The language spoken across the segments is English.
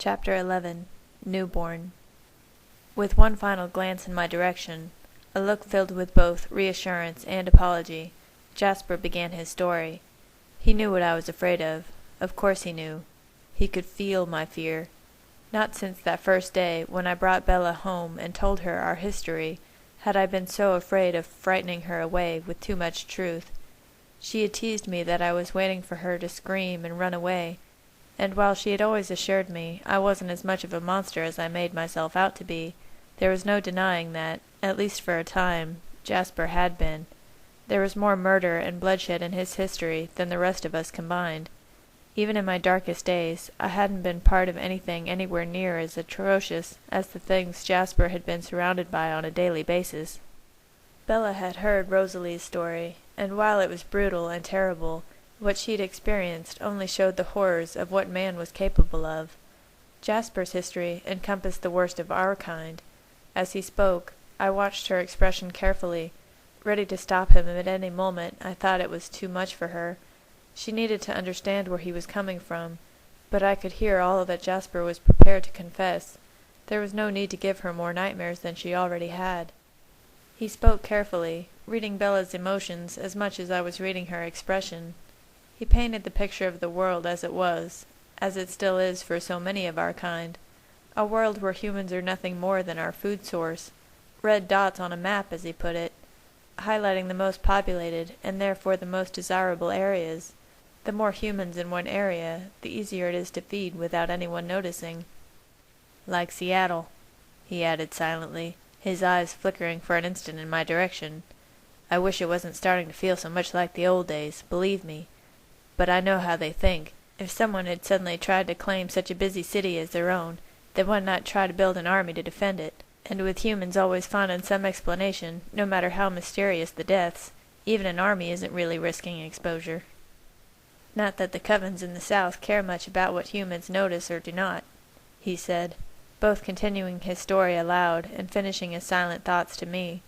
Chapter 11. Newborn. With one final glance in my direction, a look filled with both reassurance and apology, Jasper began his story. He knew what I was afraid of. Of course he knew. He could feel my fear. Not since that first day when I brought Bella home and told her our history had I been so afraid of frightening her away with too much truth. She had teased me that I was waiting for her to scream and run away, and while she had always assured me I wasn't as much of a monster as I made myself out to be, there was no denying that, at least for a time, Jasper had been. There was more murder and bloodshed in his history than the rest of us combined. Even in my darkest days, I hadn't been part of anything anywhere near as atrocious as the things Jasper had been surrounded by on a daily basis. Bella had heard Rosalie's story, and while it was brutal and terrible, what she'd experienced only showed the horrors of what man was capable of. Jasper's history encompassed the worst of our kind. As he spoke, I watched her expression carefully, ready to stop him at any moment I thought it was too much for her. She needed to understand where he was coming from, but I could hear all that Jasper was prepared to confess. There was no need to give her more nightmares than she already had. He spoke carefully, reading Bella's emotions as much as I was reading her expression. He painted the picture of the world as it was, as it still is for so many of our kind. A world where humans are nothing more than our food source, red dots on a map as he put it, highlighting the most populated and therefore the most desirable areas. The more humans in one area, the easier it is to feed without anyone noticing. Like Seattle, he added silently, his eyes flickering for an instant in my direction. I wish it wasn't starting to feel so much like the old days, believe me. But I know how they think. If someone had suddenly tried to claim such a busy city as their own, they would not try to build an army to defend it. And with humans always finding some explanation, no matter how mysterious the deaths, even an army isn't really risking exposure. Not that the Cullens in the south care much about what humans notice or do not, he said, both continuing his story aloud and finishing his silent thoughts to me.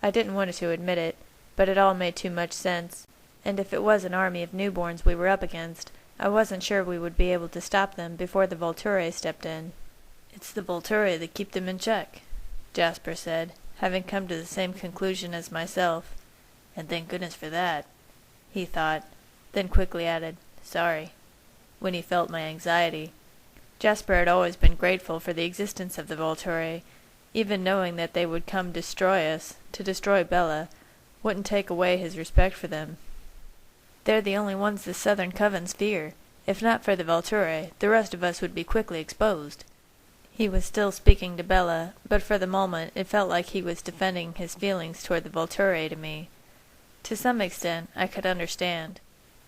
I didn't want to admit it, but it all made too much sense, and if it was an army of newborns we were up against, I wasn't sure we would be able to stop them before the Volturi stepped in. It's the Volturi that keep them in check, Jasper said, having come to the same conclusion as myself. And thank goodness for that, he thought, then quickly added, sorry, when he felt my anxiety. Jasper had always been grateful for the existence of the Volturi, even knowing that they would come destroy us, to destroy Bella, wouldn't take away his respect for them. They're the only ones the southern Cullens fear. If not for the Volturi, the rest of us would be quickly exposed. He was still speaking to Bella, but for the moment it felt like he was defending his feelings toward the Volturi to me. To some extent I could understand.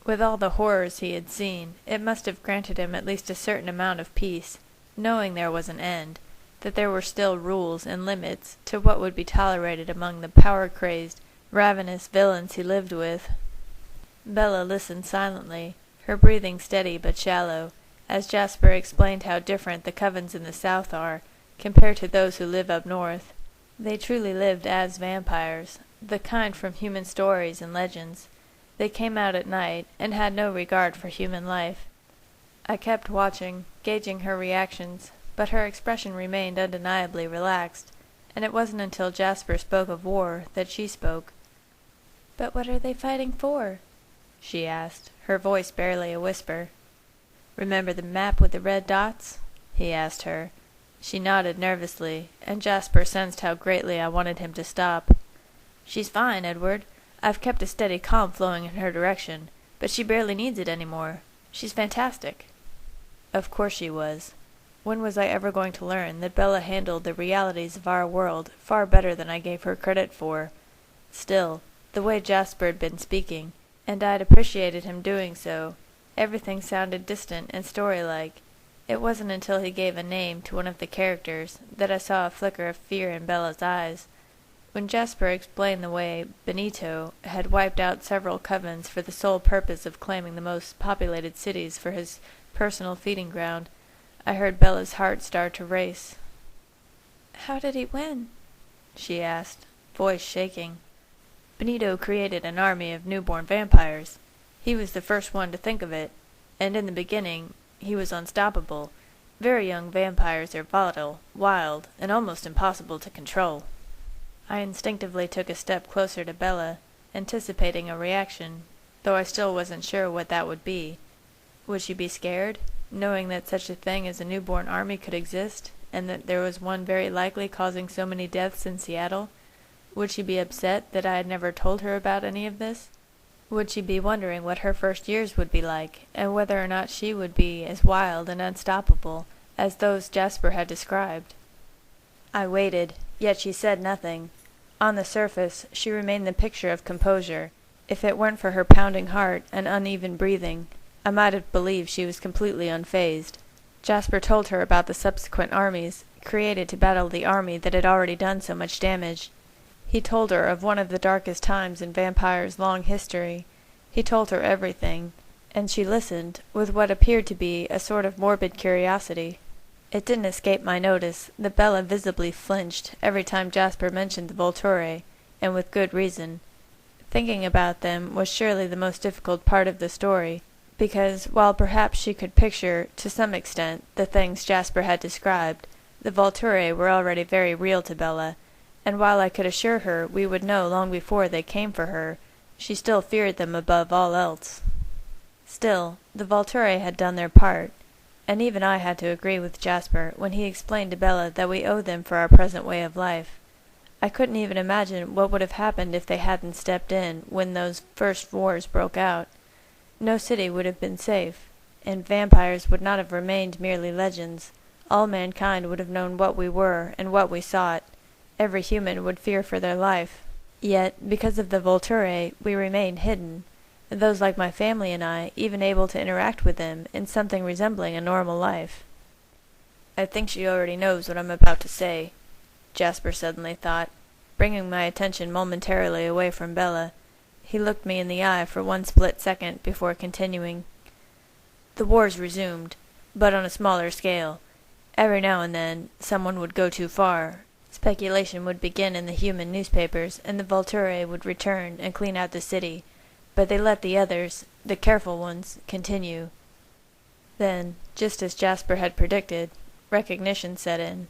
With all the horrors he had seen, it must have granted him at least a certain amount of peace, knowing there was an end, that there were still rules and limits to what would be tolerated among the power-crazed, ravenous villains he lived with. Bella listened silently, her breathing steady but shallow, as Jasper explained how different the Cullens in the south are, compared to those who live up north. They truly lived as vampires, the kind from human stories and legends. They came out at night, and had no regard for human life. I kept watching, gauging her reactions, but her expression remained undeniably relaxed, and it wasn't until Jasper spoke of war that she spoke. "But what are they fighting for?" she asked, her voice barely a whisper. "Remember the map with the red dots?" he asked her. She nodded nervously, and Jasper sensed how greatly I wanted him to stop. "She's fine, Edward. I've kept a steady calm flowing in her direction, but she barely needs it any more. She's fantastic." Of course she was. When was I ever going to learn that Bella handled the realities of our world far better than I gave her credit for? Still, the way Jasper had been speaking, and I'd appreciated him doing so, everything sounded distant and story-like. It wasn't until he gave a name to one of the characters that I saw a flicker of fear in Bella's eyes. When Jasper explained the way Bonito had wiped out several Cullens for the sole purpose of claiming the most populated cities for his personal feeding ground, I heard Bella's heart start to race. "How did he win?" she asked, voice shaking. "Bonito created an army of newborn vampires. He was the first one to think of it, and in the beginning he was unstoppable. Very young vampires are volatile, wild, and almost impossible to control. I instinctively took a step closer to Bella, anticipating a reaction, though I still wasn't sure what that would be. Would she be scared, knowing that such a thing as a newborn army could exist, and that there was one very likely causing so many deaths in Seattle? Would she be upset that I had never told her about any of this? Would she be wondering what her first years would be like, and whether or not she would be as wild and unstoppable as those Jasper had described? I waited, yet she said nothing. On the surface, she remained the picture of composure. If it weren't for her pounding heart and uneven breathing, I might have believed she was completely unfazed. Jasper told her about the subsequent armies, created to battle the army that had already done so much damage. He told her of one of the darkest times in vampire's long history. He told her everything, and she listened with what appeared to be a sort of morbid curiosity. It didn't escape my notice that Bella visibly flinched every time Jasper mentioned the Volturi, and with good reason. Thinking about them was surely the most difficult part of the story, because while perhaps she could picture, to some extent, the things Jasper had described, the Volturi were already very real to Bella, and while I could assure her we would know long before they came for her, she still feared them above all else. Still, the Volturi had done their part, and even I had to agree with Jasper when he explained to Bella that we owed them for our present way of life. I couldn't even imagine what would have happened if they hadn't stepped in when those first wars broke out. No city would have been safe, and vampires would not have remained merely legends. All mankind would have known what we were and what we sought. Every human would fear for their life. Yet, because of the Volturi, we remained hidden, those like my family and I even able to interact with them in something resembling a normal life. I think she already knows what I'm about to say, Jasper suddenly thought, bringing my attention momentarily away from Bella. He looked me in the eye for one split second before continuing. The wars resumed, but on a smaller scale. Every now and then, someone would go too far. Speculation would begin in the human newspapers, and the Volturi would return and clean out the city, but they let the others, the careful ones, continue. Then, just as Jasper had predicted, recognition set in.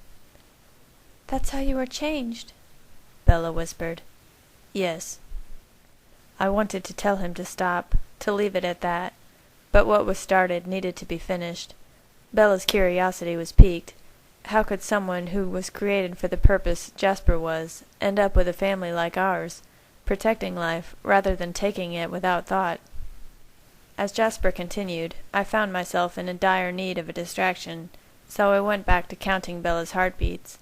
"That's how you are changed," Bella whispered. "Yes." I wanted to tell him to stop, to leave it at that, but what was started needed to be finished. Bella's curiosity was piqued. How could someone who was created for the purpose Jasper was, end up with a family like ours, protecting life rather than taking it without thought? As Jasper continued, I found myself in a dire need of a distraction, so I went back to counting Bella's heartbeats.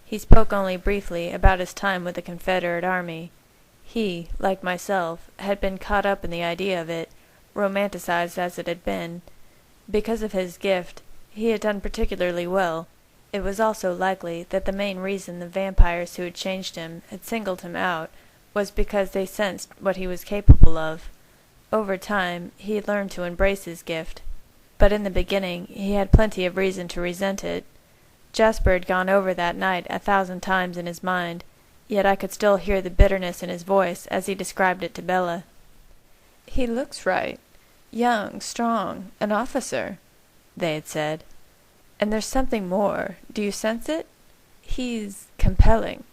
He spoke only briefly about his time with the Confederate Army. He, like myself, had been caught up in the idea of it, romanticized as it had been. Because of his gift, he had done particularly well. It was also likely that the main reason the vampires who had changed him had singled him out was because they sensed what he was capable of. Over time, he had learned to embrace his gift, but in the beginning he had plenty of reason to resent it. Jasper had gone over that night 1,000 times in his mind, yet I could still hear the bitterness in his voice as he described it to Bella. "He looks right. Young, strong, an officer," they had said. "And there's something more. Do you sense it? He's compelling."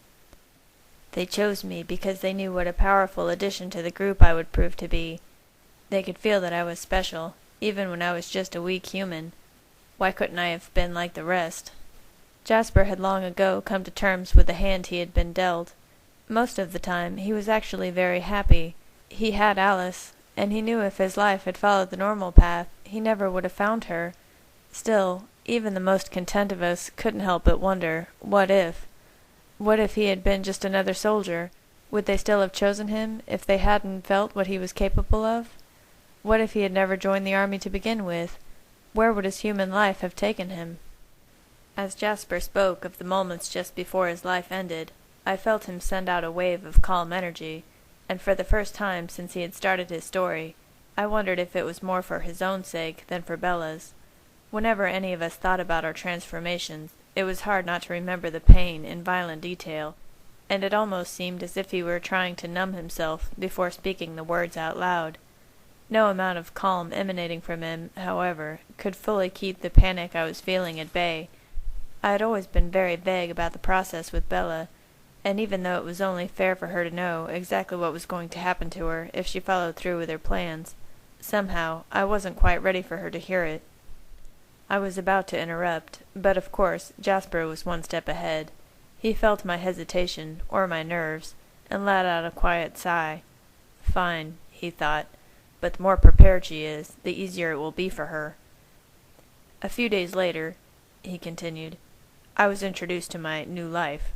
They chose me because they knew what a powerful addition to the group I would prove to be. They could feel that I was special, even when I was just a weak human. Why couldn't I have been like the rest? Jasper had long ago come to terms with the hand he had been dealt. Most of the time he was actually very happy. He had Alice, and he knew if his life had followed the normal path, he never would have found her. Still, even the most content of us couldn't help but wonder, what if? What if he had been just another soldier? Would they still have chosen him if they hadn't felt what he was capable of? What if he had never joined the army to begin with? Where would his human life have taken him? As Jasper spoke of the moments just before his life ended, I felt him send out a wave of calm energy, and for the first time since he had started his story, I wondered if it was more for his own sake than for Bella's. Whenever any of us thought about our transformations, it was hard not to remember the pain in violent detail, and it almost seemed as if he were trying to numb himself before speaking the words out loud. No amount of calm emanating from him, however, could fully keep the panic I was feeling at bay. I had always been very vague about the process with Bella, and even though it was only fair for her to know exactly what was going to happen to her if she followed through with her plans, somehow I wasn't quite ready for her to hear it. I was about to interrupt, but of course Jasper was one step ahead. He felt my hesitation, or my nerves, and let out a quiet sigh. Fine, he thought, but the more prepared she is, the easier it will be for her. A few days later, he continued, I was introduced to my new life.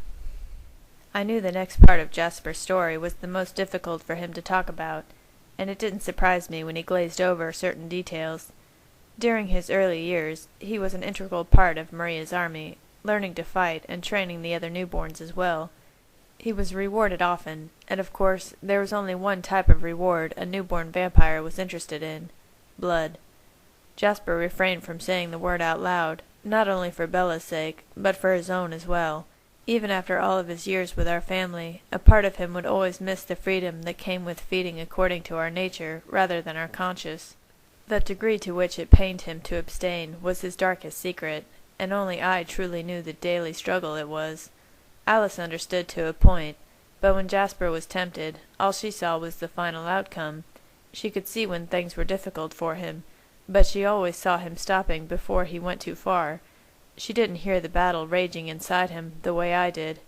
I knew the next part of Jasper's story was the most difficult for him to talk about, and it didn't surprise me when he glazed over certain details. During his early years, he was an integral part of Maria's army, learning to fight and training the other newborns as well. He was rewarded often, and of course there was only one type of reward a newborn vampire was interested in: blood. Jasper refrained from saying the word out loud, not only for Bella's sake, but for his own as well. Even after all of his years with our family, a part of him would always miss the freedom that came with feeding according to our nature rather than our conscience. The degree to which it pained him to abstain was his darkest secret, and only I truly knew the daily struggle it was. Alice understood to a point, but when Jasper was tempted, all she saw was the final outcome. She could see when things were difficult for him, but she always saw him stopping before he went too far. She didn't hear the battle raging inside him the way I did.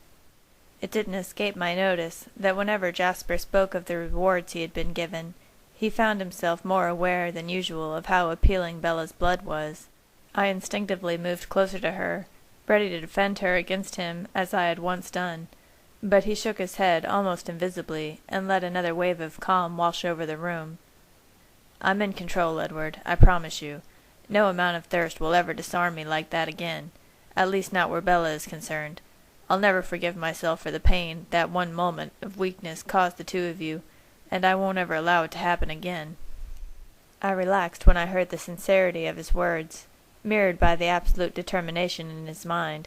It didn't escape my notice that whenever Jasper spoke of the rewards he had been given, he found himself more aware than usual of how appealing Bella's blood was. I instinctively moved closer to her, ready to defend her against him as I had once done, but he shook his head almost invisibly and let another wave of calm wash over the room. I'm in control, Edward, I promise you. No amount of thirst will ever disarm me like that again, at least not where Bella is concerned. I'll never forgive myself for the pain that one moment of weakness caused the two of you, and I won't ever allow it to happen again. I relaxed when I heard the sincerity of his words, mirrored by the absolute determination in his mind.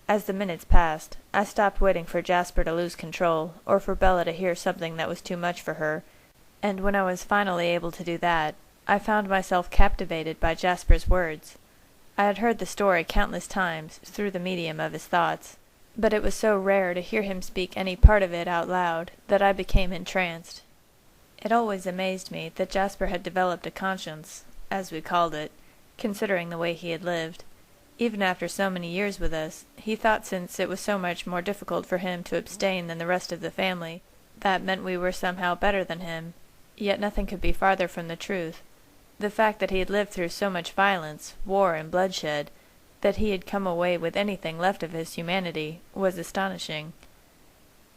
As the minutes passed, I stopped waiting for Jasper to lose control, or for Bella to hear something that was too much for her, and when I was finally able to do that, I found myself captivated by Jasper's words. I had heard the story countless times through the medium of his thoughts, but it was so rare to hear him speak any part of it out loud that I became entranced. It always amazed me that Jasper had developed a conscience, as we called it, considering the way he had lived. Even after so many years with us, he thought since it was so much more difficult for him to abstain than the rest of the family, that meant we were somehow better than him. Yet nothing could be farther from the truth. The fact that he had lived through so much violence, war, and bloodshed, that he had come away with anything left of his humanity, was astonishing.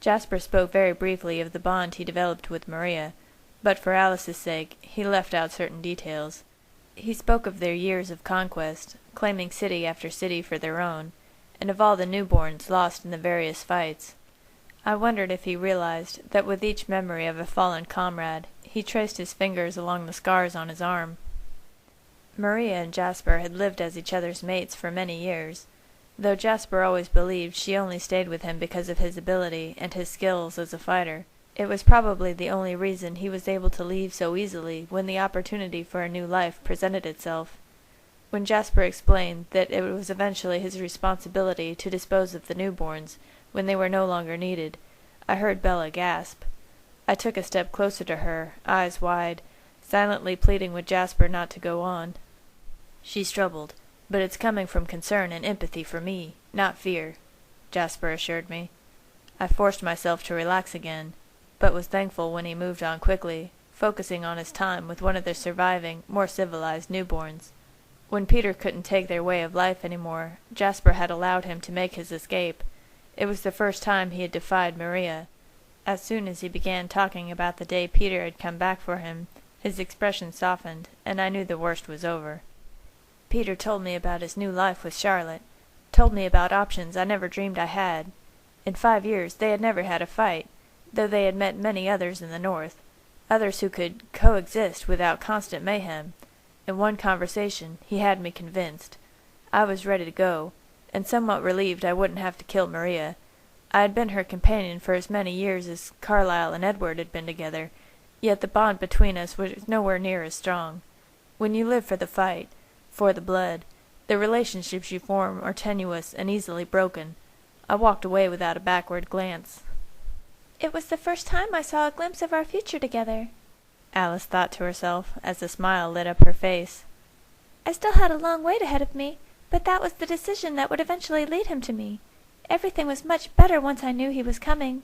Jasper spoke very briefly of the bond he developed with Maria, but for Alice's sake he left out certain details. He spoke of their years of conquest, claiming city after city for their own, and of all the newborns lost in the various fights. I wondered if he realized that with each memory of a fallen comrade, he traced his fingers along the scars on his arm. Maria and Jasper had lived as each other's mates for many years, though Jasper always believed she only stayed with him because of his ability and his skills as a fighter. It was probably the only reason he was able to leave so easily when the opportunity for a new life presented itself. When Jasper explained that it was eventually his responsibility to dispose of the newborns when they were no longer needed, I heard Bella gasp. I took a step closer to her, eyes wide, silently pleading with Jasper not to go on. She's troubled, but it's coming from concern and empathy for me, not fear, Jasper assured me. I forced myself to relax again, but was thankful when he moved on quickly, focusing on his time with one of the surviving, more civilized newborns. When Peter couldn't take their way of life any more, Jasper had allowed him to make his escape. It was the first time he had defied Maria. As soon as he began talking about the day Peter had come back for him, his expression softened, and I knew the worst was over. Peter told me about his new life with Charlotte, told me about options I never dreamed I had. In 5 years they had never had a fight, though they had met many others in the north, others who could coexist without constant mayhem. In one conversation he had me convinced. I was ready to go, and somewhat relieved I wouldn't have to kill Maria. I had been her companion for as many years as Carlyle and Edward had been together, yet the bond between us was nowhere near as strong. When you live for the fight, for the blood, the relationships you form are tenuous and easily broken. I walked away without a backward glance. "It was the first time I saw a glimpse of our future together," Alice thought to herself as a smile lit up her face. "I still had a long wait ahead of me, but that was the decision that would eventually lead him to me. Everything was much better once I knew he was coming."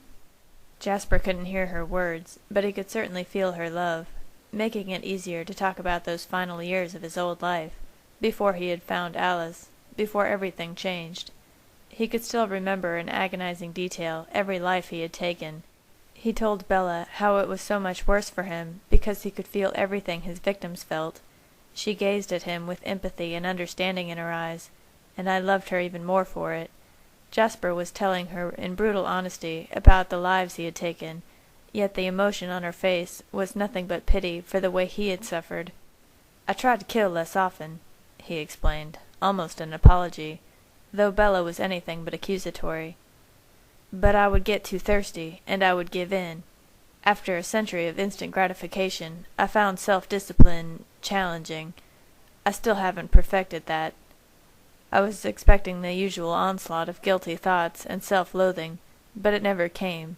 Jasper couldn't hear her words, but he could certainly feel her love, making it easier to talk about those final years of his old life, before he had found Alice, before everything changed. He could still remember in agonizing detail every life he had taken. He told Bella how it was so much worse for him because he could feel everything his victims felt. She gazed at him with empathy and understanding in her eyes, and I loved her even more for it. Jasper was telling her in brutal honesty about the lives he had taken, yet the emotion on her face was nothing but pity for the way he had suffered. "I tried to kill less often," he explained, almost an apology, though Bella was anything but accusatory. "But I would get too thirsty, and I would give in. After a century of instant gratification, I found self-discipline challenging. I still haven't perfected that. I was expecting the usual onslaught of guilty thoughts and self-loathing, but it never came.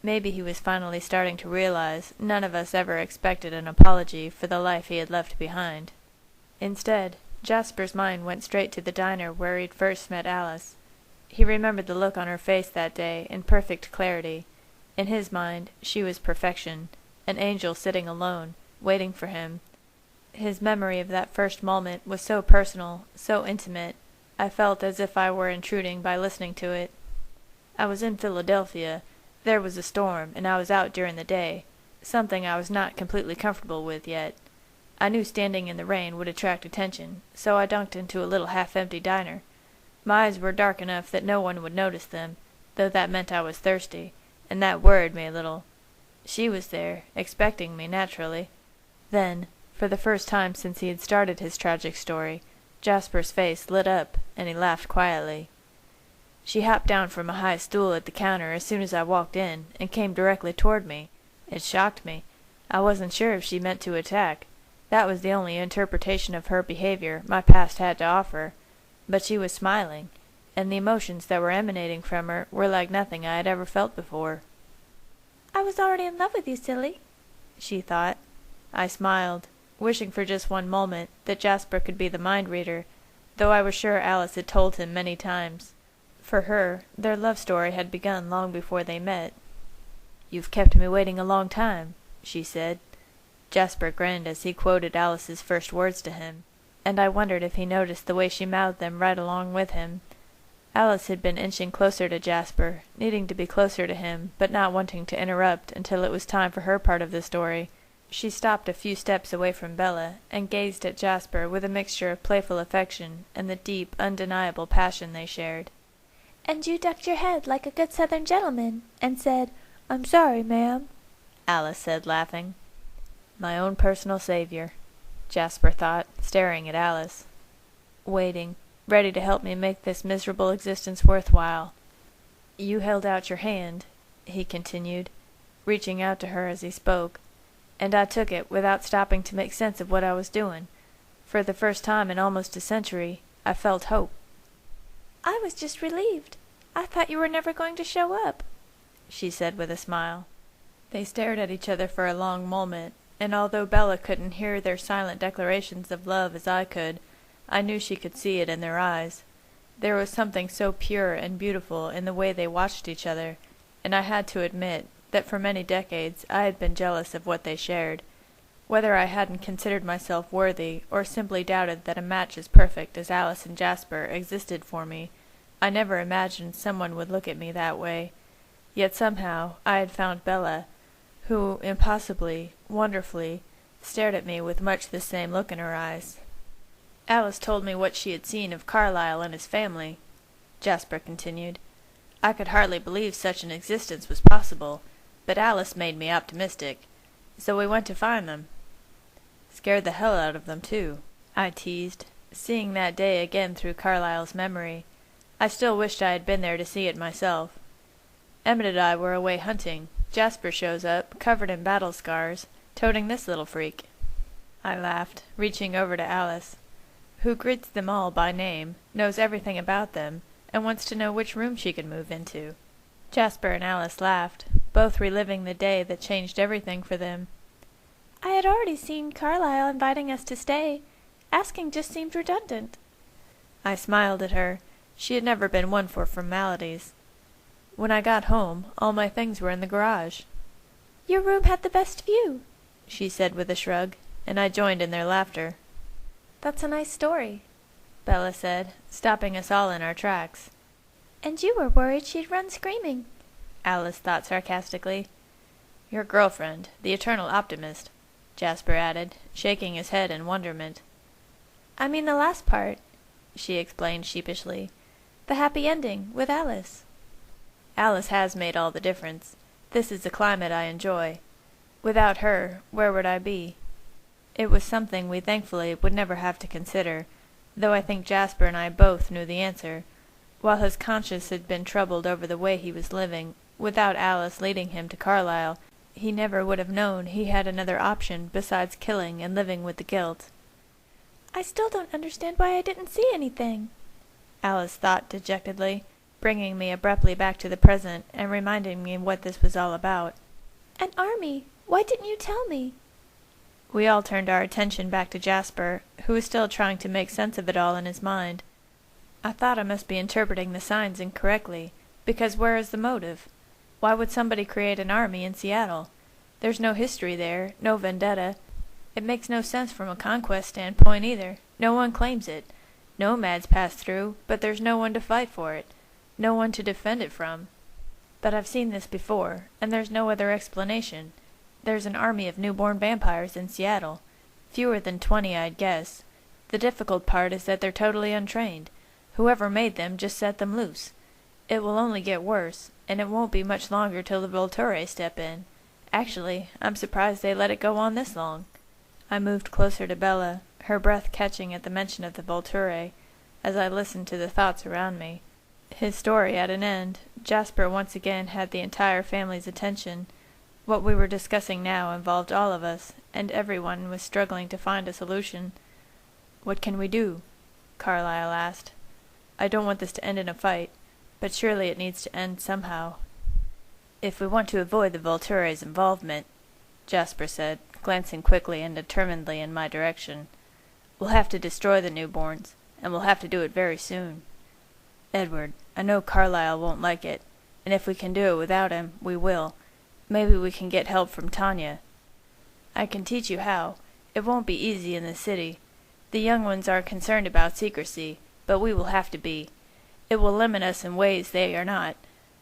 Maybe he was finally starting to realize none of us ever expected an apology for the life he had left behind. Instead, Jasper's mind went straight to the diner where he'd first met Alice. He remembered the look on her face that day in perfect clarity. In his mind, she was perfection, an angel sitting alone, waiting for him. His memory of that first moment was so personal, so intimate, I felt as if I were intruding by listening to it. I was in Philadelphia. There was a storm, and I was out during the day, something I was not completely comfortable with yet. I knew standing in the rain would attract attention, so I dunked into a little half-empty diner. My eyes were dark enough that no one would notice them, though that meant I was thirsty, and that worried me a little. She was there, expecting me, naturally. Then, for the first time since he had started his tragic story, Jasper's face lit up, and he laughed quietly. She hopped down from a high stool at the counter as soon as I walked in, and came directly toward me. It shocked me. I wasn't sure if she meant to attack. That was the only interpretation of her behavior my past had to offer. But she was smiling, and the emotions that were emanating from her were like nothing I had ever felt before. "I was already in love with you, silly," she thought. I smiled, wishing for just one moment that Jasper could be the mind-reader, though I was sure Alice had told him many times. For her, their love story had begun long before they met. "You've kept me waiting a long time," she said. Jasper grinned as he quoted Alice's first words to him, and I wondered if he noticed the way she mouthed them right along with him. Alice had been inching closer to Jasper, needing to be closer to him, but not wanting to interrupt until it was time for her part of the story. She stopped a few steps away from Bella, and gazed at Jasper with a mixture of playful affection and the deep, undeniable passion they shared. "And you ducked your head like a good Southern gentleman, and said, 'I'm sorry, ma'am,'" Alice said, laughing. My own personal savior, Jasper thought, staring at Alice. Waiting, ready to help me make this miserable existence worthwhile. "You held out your hand," he continued, reaching out to her as he spoke, "and I took it without stopping to make sense of what I was doing. For the first time in almost a century, I felt hope." "I was just relieved. I thought you were never going to show up," she said with a smile. They stared at each other for a long moment, and although Bella couldn't hear their silent declarations of love as I could, I knew she could see it in their eyes. There was something so pure and beautiful in the way they watched each other, and I had to admit that for many decades I had been jealous of what they shared. Whether I hadn't considered myself worthy, or simply doubted that a match as perfect as Alice and Jasper existed for me, I never imagined someone would look at me that way. Yet somehow I had found Bella, who, impossibly, wonderfully, stared at me with much the same look in her eyes. "Alice told me what she had seen of Carlyle and his family," Jasper continued. "I could hardly believe such an existence was possible, but Alice made me optimistic. So we went to find them. Scared the hell out of them, too," I teased, seeing that day again through Carlyle's memory. I still wished I had been there to see it myself. "Emmett and I were away hunting. Jasper shows up, covered in battle scars, toting this little freak. I laughed, reaching over to Alice, who greets them all by name, knows everything about them, and wants to know which room she can move into. Jasper and Alice laughed, both reliving the day that changed everything for them. I had already seen Carlyle inviting us to stay. Asking just seemed redundant. I smiled at her. She had never been one for formalities. When I got home, all my things were in the garage. Your room had the best view, she said with a shrug, and I joined in their laughter. That's a nice story, Bella said, stopping us all in our tracks. And you were worried she'd run screaming, Alice thought sarcastically. Your girlfriend, the eternal optimist, Jasper added, shaking his head in wonderment. I mean the last part, she explained sheepishly. The happy ending, with Alice. Alice has made all the difference. This is the climate I enjoy. Without her, where would I be? It was something we thankfully would never have to consider, though I think Jasper and I both knew the answer. While his conscience had been troubled over the way he was living, without Alice leading him to Carlyle, he never would have known he had another option besides killing and living with the guilt. I still don't understand why I didn't see anything, Alice thought dejectedly, bringing me abruptly back to the present and reminding me what this was all about. An army! Why didn't you tell me? We all turned our attention back to Jasper, who was still trying to make sense of it all in his mind. I thought I must be interpreting the signs incorrectly, because where is the motive? Why would somebody create an army in Seattle? There's no history there, no vendetta. It makes no sense from a conquest standpoint either. No one claims it. Nomads pass through, but there's no one to fight for it. No one to defend it from. But I've seen this before, and there's no other explanation. There's an army of newborn vampires in Seattle. Fewer than 20, I'd guess. The difficult part is that they're totally untrained. Whoever made them just set them loose. It will only get worse, and it won't be much longer till the Volturi step in. Actually, I'm surprised they let it go on this long. I moved closer to Bella, her breath catching at the mention of the Volturi, as I listened to the thoughts around me. His story at an end, Jasper once again had the entire family's attention. What we were discussing now involved all of us, and everyone was struggling to find a solution. "What can we do?" Carlyle asked. "I don't want this to end in a fight, but surely it needs to end somehow." "If we want to avoid the Volturi's involvement," Jasper said, glancing quickly and determinedly in my direction, "we'll have to destroy the newborns, and we'll have to do it very soon. Edward, I know Carlyle won't like it, and if we can do it without him, we will. Maybe we can get help from Tanya. I can teach you how. It won't be easy in the city. The young ones are concerned about secrecy, but we will have to be. It will limit us in ways they are not.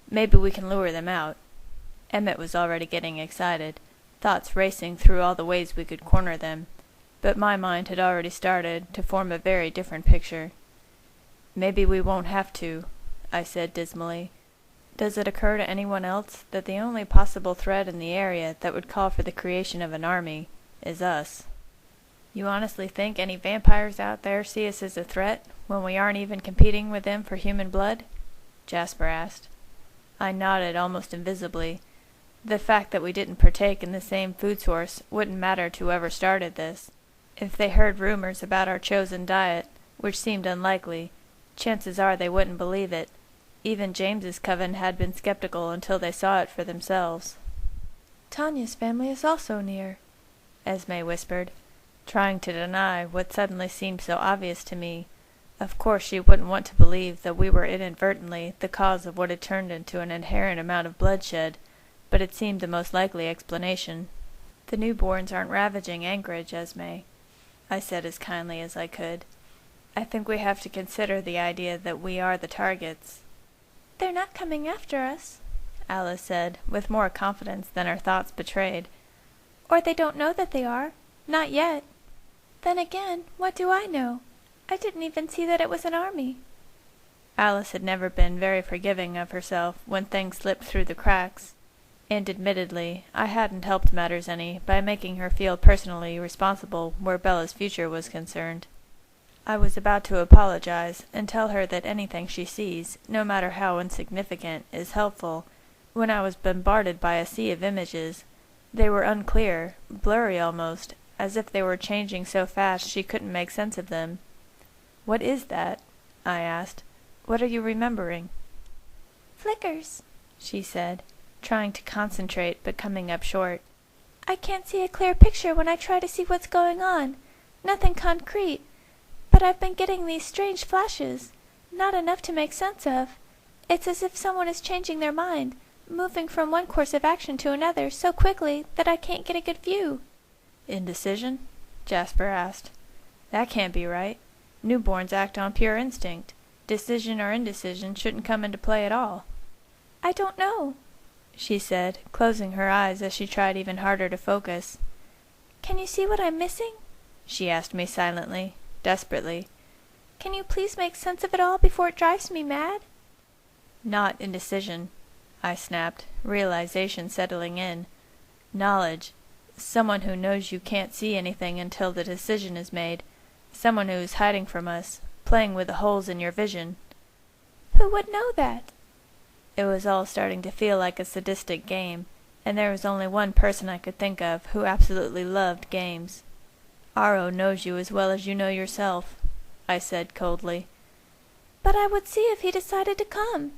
Maybe we can lure them out." Emmett was already getting excited, thoughts racing through all the ways we could corner them, but my mind had already started to form a very different picture. "Maybe we won't have to," I said dismally. "Does it occur to anyone else that the only possible threat in the area that would call for the creation of an army is us?" "You honestly think any vampires out there see us as a threat, when we aren't even competing with them for human blood?" Jasper asked. I nodded almost invisibly. The fact that we didn't partake in the same food source wouldn't matter to whoever started this. If they heard rumors about our chosen diet, which seemed unlikely, chances are they wouldn't believe it. Even James's coven had been skeptical until they saw it for themselves. "Tanya's family is also near," Esme whispered, trying to deny what suddenly seemed so obvious to me. Of course she wouldn't want to believe that we were inadvertently the cause of what had turned into an inherent amount of bloodshed, but it seemed the most likely explanation. "The newborns aren't ravaging Anchorage, Esme," I said as kindly as I could. "I think we have to consider the idea that we are the targets." "They're not coming after us," Alice said, with more confidence than her thoughts betrayed. "Or they don't know that they are. Not yet. Then again, what do I know? I didn't even see that it was an army." Alice had never been very forgiving of herself when things slipped through the cracks, and admittedly I hadn't helped matters any by making her feel personally responsible where Bella's future was concerned. I was about to apologize and tell her that anything she sees, no matter how insignificant, is helpful, when I was bombarded by a sea of images. They were unclear, blurry almost, as if they were changing so fast she couldn't make sense of them. "What is that?" I asked. "What are you remembering?" "Flickers," she said, trying to concentrate but coming up short. "I can't see a clear picture when I try to see what's going on. Nothing concrete. But I've been getting these strange flashes. Not enough to make sense of. It's as if someone is changing their mind, moving from one course of action to another so quickly that I can't get a good view." "Indecision?" Jasper asked. "That can't be right. Newborns act on pure instinct. Decision or indecision shouldn't come into play at all." "I don't know," she said, closing her eyes as she tried even harder to focus. "Can you see what I'm missing?" she asked me silently, desperately. "Can you please make sense of it all before it drives me mad?" "Not indecision," I snapped, realization settling in. "Knowledge. Someone who knows you can't see anything until the decision is made. Someone who is hiding from us, playing with the holes in your vision." "Who would know that?" It was all starting to feel like a sadistic game, and there was only one person I could think of who absolutely loved games. "Aro knows you as well as you know yourself," I said coldly. "But I would see if he decided to come."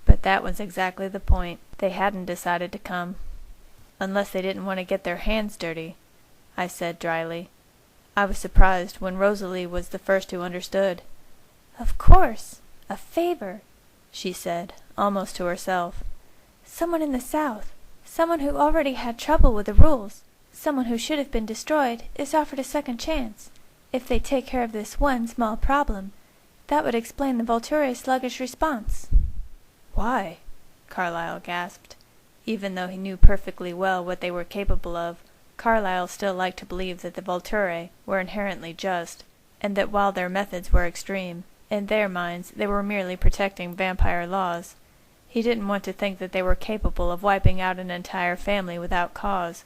But that was exactly the point. They hadn't decided to come. "Unless they didn't want to get their hands dirty," I said dryly. I was surprised when Rosalie was the first who understood. "Of course. A favor," she said, almost to herself. "Someone in the South, someone who already had trouble with the rules, someone who should have been destroyed, is offered a second chance. If they take care of this one small problem, that would explain the Volturi's sluggish response." "Why?" Carlyle gasped. Even though he knew perfectly well what they were capable of, Carlyle still liked to believe that the Volturi were inherently just, and that while their methods were extreme, in their minds they were merely protecting vampire laws. He didn't want to think that they were capable of wiping out an entire family without cause.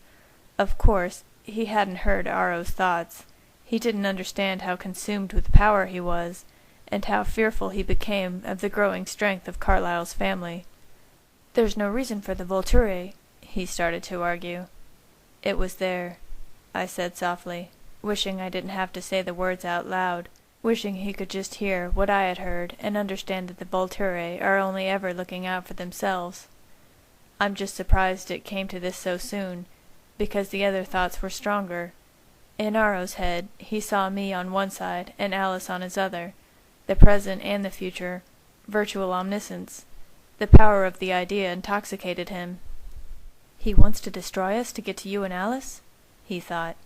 Of course, he hadn't heard Aro's thoughts. He didn't understand how consumed with power he was, and how fearful he became of the growing strength of Carlyle's family. "There's no reason for the Volturi," he started to argue. "It was there," I said softly, wishing I didn't have to say the words out loud, wishing he could just hear what I had heard and understand that the Volturi are only ever looking out for themselves. "I'm just surprised it came to this so soon, because the other thoughts were stronger. In Aro's head, he saw me on one side and Alice on his other, the present and the future, virtual omniscience. The power of the idea intoxicated him. He wants to destroy us to get to you and Alice? He thought.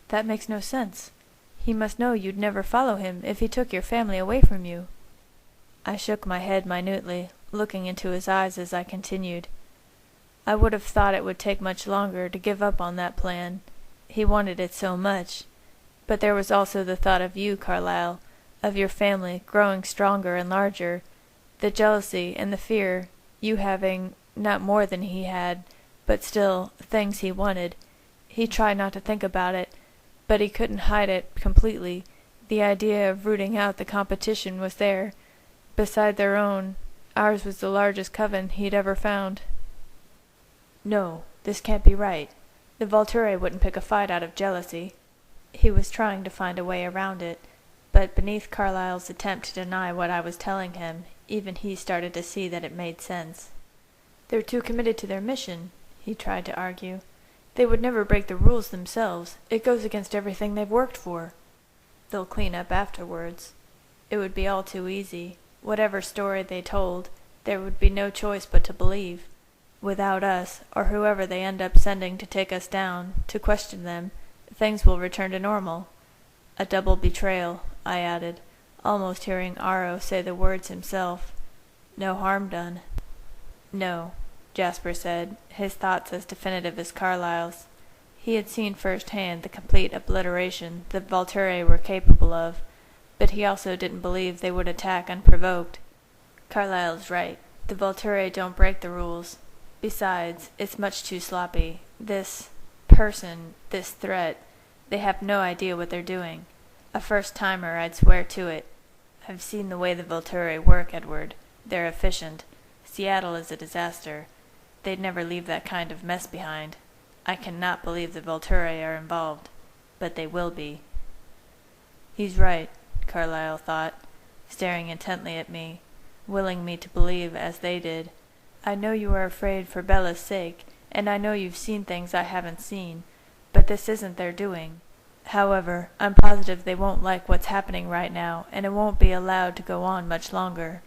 That makes no sense. He must know you'd never follow him if he took your family away from you." I shook my head minutely, looking into his eyes as I continued. "I would have thought it would take much longer to give up on that plan. He wanted it so much. But there was also the thought of you, Carlyle, of your family growing stronger and larger, the jealousy and the fear, you having, not more than he had, but still, things he wanted. He tried not to think about it, but he couldn't hide it completely. The idea of rooting out the competition was there. Beside their own, ours was the largest coven he'd ever found." "No, this can't be right. The Volturi wouldn't pick a fight out of jealousy." He was trying to find a way around it, but beneath Carlyle's attempt to deny what I was telling him, even he started to see that it made sense. "They're too committed to their mission," he tried to argue. "They would never break the rules themselves. It goes against everything they've worked for. They'll clean up afterwards. It would be all too easy. Whatever story they told, there would be no choice but to believe. Without us, or whoever they end up sending to take us down, to question them, things will return to normal. A double betrayal," I added, almost hearing Aro say the words himself. "No harm done." "No," Jasper said, his thoughts as definitive as Carlyle's. He had seen firsthand the complete obliteration the Volturi were capable of, but he also didn't believe they would attack unprovoked. "Carlyle's right. The Volturi don't break the rules. Besides, it's much too sloppy. This person, this threat, they have no idea what they're doing. A first-timer, I'd swear to it. I've seen the way the Volturi work, Edward. They're efficient. Seattle is a disaster. They'd never leave that kind of mess behind. I cannot believe the Volturi are involved, but they will be. He's right, Carlyle thought, staring intently at me, willing me to believe as they did. I know you are afraid for Bella's sake, and I know you've seen things I haven't seen, but this isn't their doing. However, I'm positive they won't like what's happening right now, and it won't be allowed to go on much longer.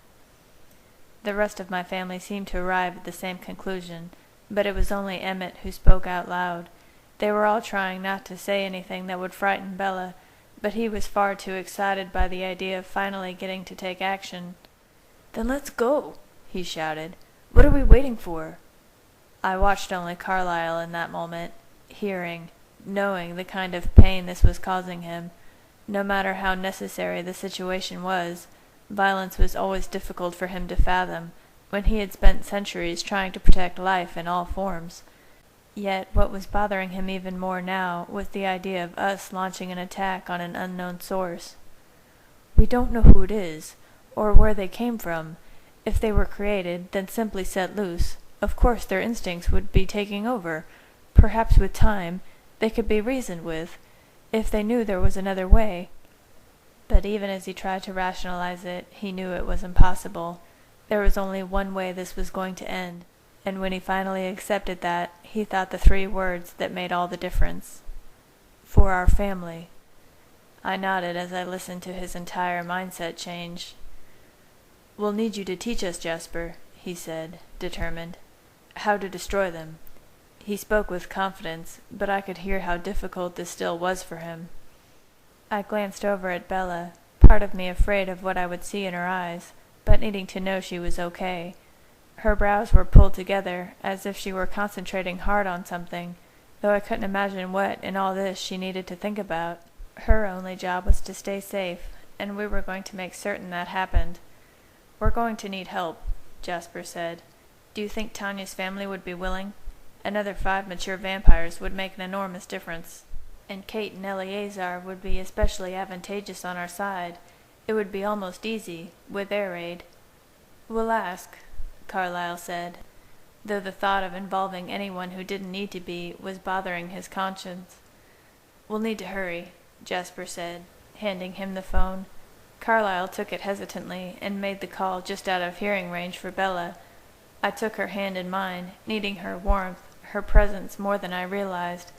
The rest of my family seemed to arrive at the same conclusion, but it was only Emmett who spoke out loud. They were all trying not to say anything that would frighten Bella, but he was far too excited by the idea of finally getting to take action. "Then let's go," he shouted. "What are we waiting for?" I watched only Carlyle in that moment, hearing, knowing the kind of pain this was causing him. No matter how necessary the situation was, violence was always difficult for him to fathom, when he had spent centuries trying to protect life in all forms. Yet what was bothering him even more now was the idea of us launching an attack on an unknown source. We don't know who it is, or where they came from. If they were created, then simply set loose. Of course their instincts would be taking over. Perhaps with time, they could be reasoned with, if they knew there was another way. But even as he tried to rationalize it, he knew it was impossible. There was only one way this was going to end, and when he finally accepted that, he thought the 3 words that made all the difference. For our family. I nodded as I listened to his entire mindset change. "We'll need you to teach us, Jasper," he said, determined. "How to destroy them." He spoke with confidence, but I could hear how difficult this still was for him. I glanced over at Bella, part of me afraid of what I would see in her eyes, but needing to know she was okay. Her brows were pulled together, as if she were concentrating hard on something, though I couldn't imagine what in all this she needed to think about. Her only job was to stay safe, and we were going to make certain that happened. "We're going to need help," Jasper said. "Do you think Tanya's family would be willing? Another 5 mature vampires would make an enormous difference, and Kate and Eleazar would be especially advantageous on our side. It would be almost easy, with their aid." "We'll ask," Carlyle said, though the thought of involving anyone who didn't need to be was bothering his conscience. "We'll need to hurry," Jasper said, handing him the phone. Carlyle took it hesitantly and made the call just out of hearing range for Bella. I took her hand in mine, needing her warmth, her presence more than I realized.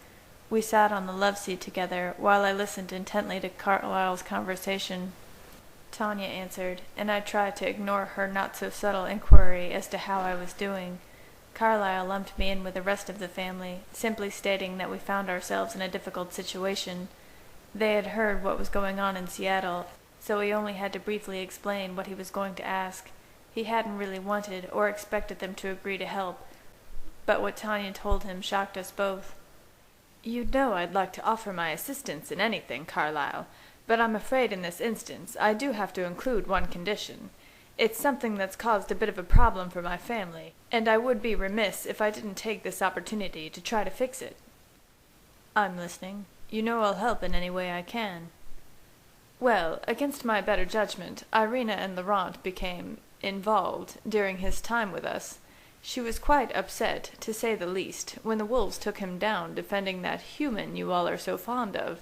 We sat on the love seat together while I listened intently to Carlyle's conversation. Tanya answered, and I tried to ignore her not-so-subtle inquiry as to how I was doing. Carlyle lumped me in with the rest of the family, simply stating that we found ourselves in a difficult situation. They had heard what was going on in Seattle, so he only had to briefly explain what he was going to ask. He hadn't really wanted or expected them to agree to help, but what Tanya told him shocked us both. "You'd know I'd like to offer my assistance in anything, Carlyle, but I'm afraid in this instance I do have to include one condition. It's something that's caused a bit of a problem for my family, and I would be remiss if I didn't take this opportunity to try to fix it." "I'm listening. You know I'll help in any way I can." "Well, against my better judgment, Irina and Laurent became involved during his time with us. She was quite upset, to say the least, when the wolves took him down defending that human you all are so fond of."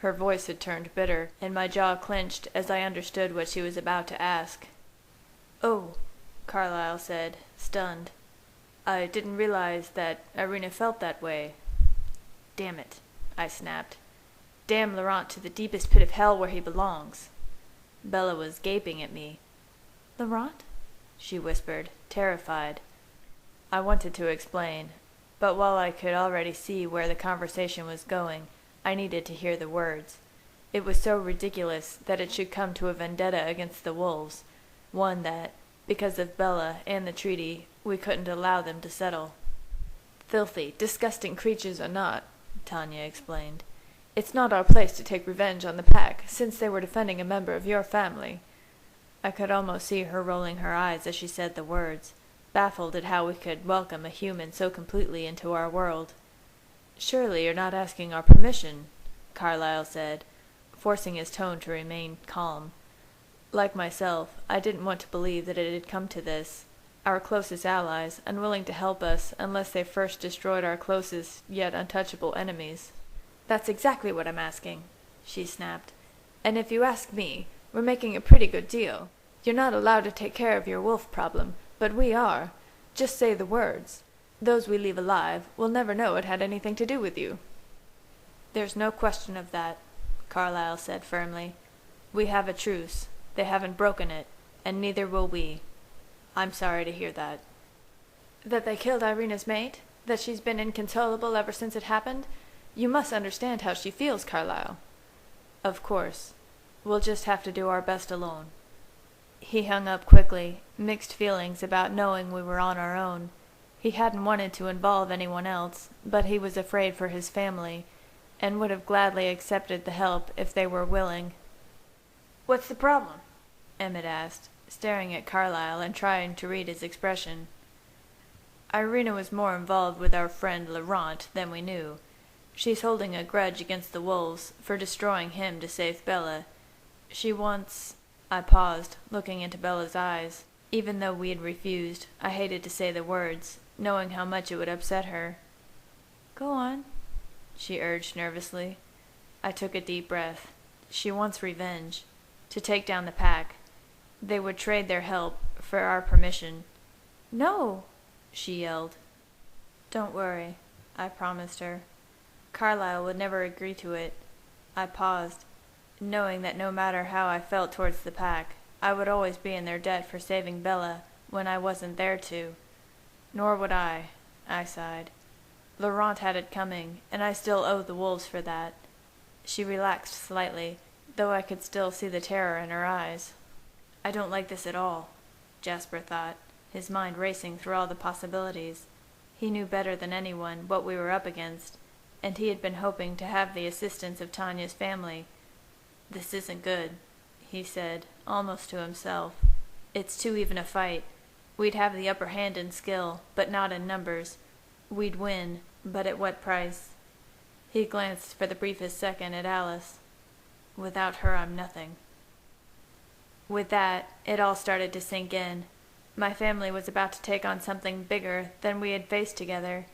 Her voice had turned bitter, and my jaw clenched as I understood what she was about to ask. "Oh," Carlyle said, stunned. "I didn't realize that Irina felt that way." "Damn it," I snapped. "Damn Laurent to the deepest pit of hell where he belongs." Bella was gaping at me. "Laurent?" she whispered, terrified. I wanted to explain, but while I could already see where the conversation was going, I needed to hear the words. It was so ridiculous that it should come to a vendetta against the wolves, one that, because of Bella and the treaty, we couldn't allow them to settle. "Filthy, disgusting creatures or not," Tanya explained, "it's not our place to take revenge on the pack, since they were defending a member of your family." I could almost see her rolling her eyes as she said the words, baffled at how we could welcome a human so completely into our world. "Surely you're not asking our permission," Carlyle said, forcing his tone to remain calm. Like myself, I didn't want to believe that it had come to this. our closest allies, unwilling to help us unless they first destroyed our closest yet untouchable enemies. That's exactly what I'm asking, she snapped. And if you ask me, we're making a pretty good deal. You're not allowed to take care of your wolf problem, but we are. Just say the words. Those we leave alive will never know it had anything to do with you. There's no question of that, Carlyle said firmly. We have a truce. They haven't broken it, and neither will we. I'm sorry to hear that. That they killed Irina's mate? That she's been inconsolable ever since it happened? You must understand how she feels, Carlyle. Of course. We'll just have to do our best alone. He hung up quickly, mixed feelings about knowing we were on our own. He hadn't wanted to involve anyone else, but he was afraid for his family, and would have gladly accepted the help if they were willing. What's the problem? Emmett asked, staring at Carlyle and trying to read his expression. Irina was more involved with our friend Laurent than we knew. She's holding a grudge against the wolves for destroying him to save Bella. She wants... I paused, looking into Bella's eyes. Even though we had refused, I hated to say the words, knowing how much it would upset her. Go on, she urged nervously. I took a deep breath. She wants revenge. To take down the pack. They would trade their help for our permission. No, she yelled. Don't worry, I promised her. Carlyle would never agree to it. I paused, knowing that no matter how I felt towards the pack, I would always be in their debt for saving Bella when I wasn't there to. Nor would I sighed. Laurent had it coming, and I still owed the wolves for that. She relaxed slightly, though I could still see the terror in her eyes. I don't like this at all, Jasper thought, his mind racing through all the possibilities. He knew better than anyone what we were up against, and he had been hoping to have the assistance of Tanya's family. This isn't good, he said, almost to himself. It's too even a fight. We'd have the upper hand in skill, but not in numbers. We'd win, but at what price? He glanced for the briefest second at Alice. Without her, I'm nothing. With that, it all started to sink in. My family was about to take on something bigger than we had faced together,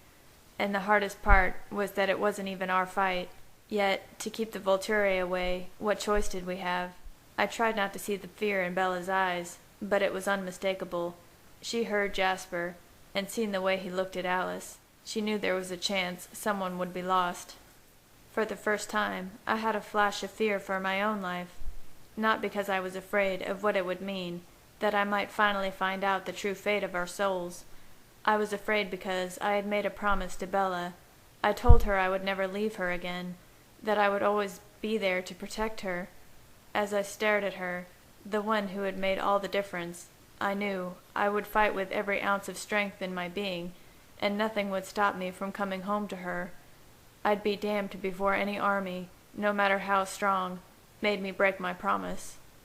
and the hardest part was that it wasn't even our fight. Yet, to keep the Volturi away, what choice did we have? I tried not to see the fear in Bella's eyes, but it was unmistakable. She heard Jasper, and seen the way he looked at Alice. She knew there was a chance someone would be lost. For the first time, I had a flash of fear for my own life. Not because I was afraid of what it would mean, that I might finally find out the true fate of our souls. I was afraid because I had made a promise to Bella. I told her I would never leave her again, that I would always be there to protect her. As I stared at her, the one who had made all the difference, I knew I would fight with every ounce of strength in my being, and nothing would stop me from coming home to her. I'd be damned before any army, no matter how strong, made me break my promise.